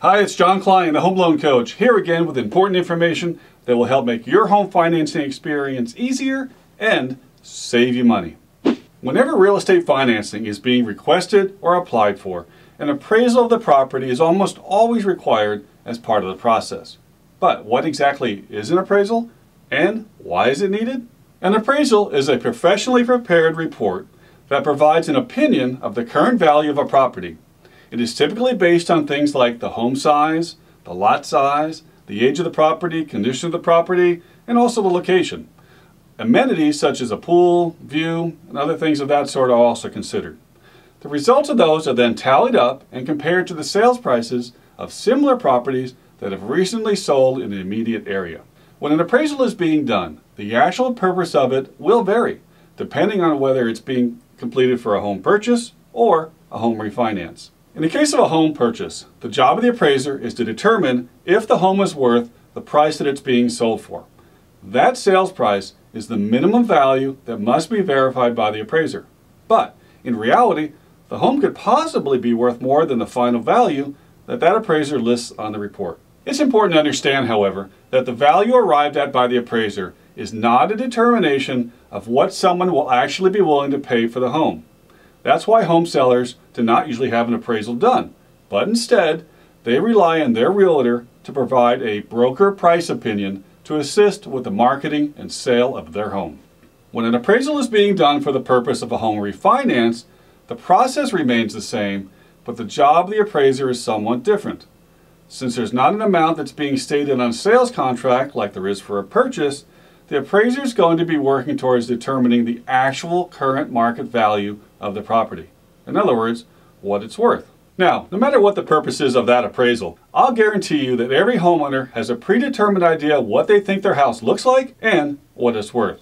Hi, it's John Klein, the Home Loan Coach, here again with important information that will help make your home financing experience easier and save you money. Whenever real estate financing is being requested or applied for, an appraisal of the property is almost always required as part of the process. But what exactly is an appraisal and why is it needed? An appraisal is a professionally prepared report that provides an opinion of the current value of a property. It is typically based on things like the home size, the lot size, the age of the property, condition of the property, and also the location. Amenities such as a pool, view, and other things of that sort are also considered. The results of those are then tallied up and compared to the sales prices of similar properties that have recently sold in the immediate area. When an appraisal is being done, the actual purpose of it will vary, depending on whether it's being completed for a home purchase or a home refinance. In the case of a home purchase, the job of the appraiser is to determine if the home is worth the price that it's being sold for. That sales price is the minimum value that must be verified by the appraiser. But in reality, the home could possibly be worth more than the final value that appraiser lists on the report. It's important to understand, however, that the value arrived at by the appraiser is not a determination of what someone will actually be willing to pay for the home. That's why home sellers do not usually have an appraisal done, but instead, they rely on their realtor to provide a broker price opinion to assist with the marketing and sale of their home. When an appraisal is being done for the purpose of a home refinance, the process remains the same, but the job of the appraiser is somewhat different. Since there's not an amount that's being stated on a sales contract like there is for a purchase, the appraiser is going to be working towards determining the actual current market value of the property. In other words, what it's worth. Now, no matter what the purpose is of that appraisal, I'll guarantee you that every homeowner has a predetermined idea of what they think their house looks like and what it's worth.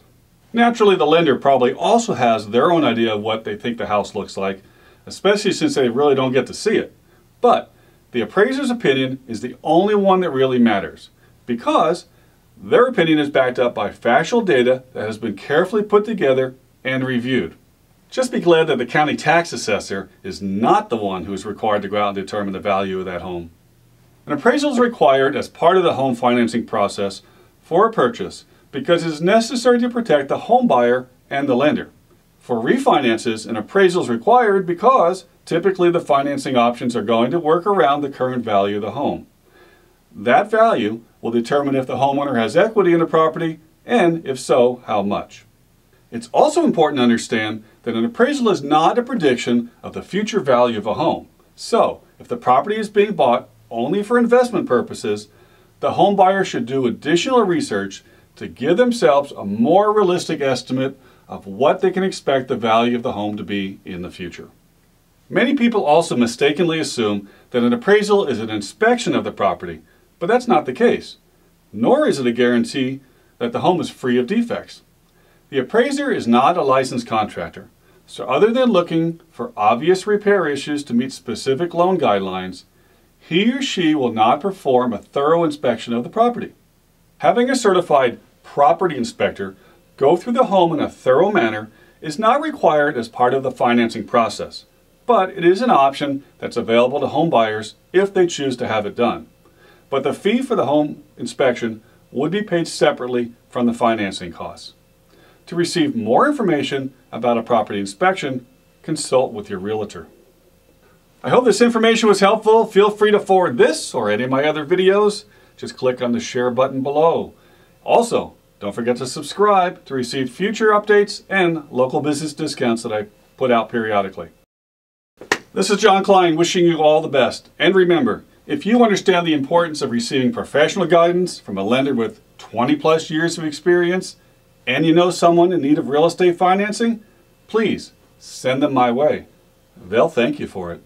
Naturally, the lender probably also has their own idea of what they think the house looks like, especially since they really don't get to see it. But the appraiser's opinion is the only one that really matters, because their opinion is backed up by factual data that has been carefully put together and reviewed. Just be glad that the county tax assessor is not the one who is required to go out and determine the value of that home. An appraisal is required as part of the home financing process for a purchase because it is necessary to protect the home buyer and the lender. For refinances, an appraisal is required because typically the financing options are going to work around the current value of the home. That value will determine if the homeowner has equity in the property, and if so, how much. It's also important to understand that an appraisal is not a prediction of the future value of a home. So, if the property is being bought only for investment purposes, the home buyer should do additional research to give themselves a more realistic estimate of what they can expect the value of the home to be in the future. Many people also mistakenly assume that an appraisal is an inspection of the property, but that's not the case. Nor is it a guarantee that the home is free of defects. The appraiser is not a licensed contractor, so other than looking for obvious repair issues to meet specific loan guidelines, he or she will not perform a thorough inspection of the property. Having a certified property inspector go through the home in a thorough manner is not required as part of the financing process, but it is an option that's available to home buyers if they choose to have it done. But the fee for the home inspection would be paid separately from the financing costs. To receive more information about a property inspection, consult with your realtor. I hope this information was helpful. Feel free to forward this or any of my other videos. Just click on the share button below. Also, don't forget to subscribe to receive future updates and local business discounts that I put out periodically. This is John Klein wishing you all the best. And remember, if you understand the importance of receiving professional guidance from a lender with 20+ years of experience, and you know someone in need of real estate financing, please send them my way. They'll thank you for it.